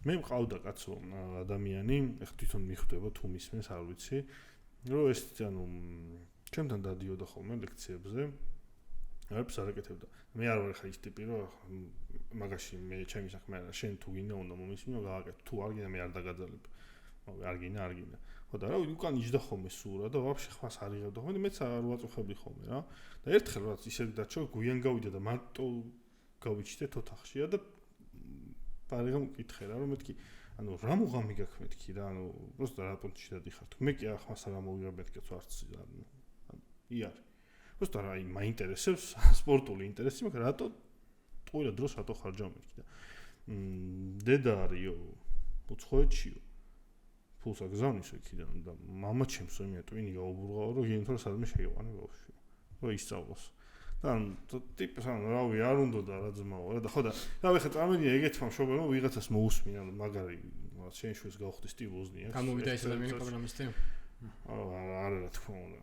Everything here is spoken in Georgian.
მე მყავდა კაცო ადამიანი, ეხლა თვითონ მიხვდება თუ მისმენს, არ ვიცი, რომ ეს ჩემთან დადიოდა ხოლმე ლექციებზე. არც არ აკეთებდა. მე არ ვარ ხა ის ტიპი, რომ მაგაში მე ჩემი საქმე არა, შენ თუ გინდა უნდა მომისმინო, გააკეთო. თუ არ გინდა მე არ დაგაძალებ. არ გინდა. ხო და რა უკან იჯდა ხოლმე სურა და ვაფშე ხმას არ იღებდა ხოლმე, მეც არ ვაწუხებდი ხოლმე რა. და ერთხელ რაც ისე დაჩო გვიან გავიდა და მარტო გავიჩნდეთ ოთახშია და პარიღა მკითხე რა, რომ მეთქი რა მუღამი გაქვს მეთქი რა, просто რა პუნქტში დადიხარ. მე კი ახმას არ მოვიღებ მეთქი არც იარი. просто რა მაინტერესებს სპორტული ინტერესი, მაგრამ რატო ყველა დროს რატო ხარჯავ მეთქი და დედა არისო უცხოეთშიო ფულს აგზავნის იქიდან და მამა ჩემს იმია ტვინი გაუბრუღაო რომ გინდო სადმე შეიყვანე ბავშვი რომ ისწავლოს და ტიპს რავი არ უნდა და რა ძმაო რა და ხო და რავი ხა წამედია ეგეთმა მშობელმა ვიღაცას მოусმინა მაგარი შენ შვილს გავხდი სტივ უზნიაკს გამოვიდა ეს ადამიანი პროგრამისტი? არა რა თქმა უნდა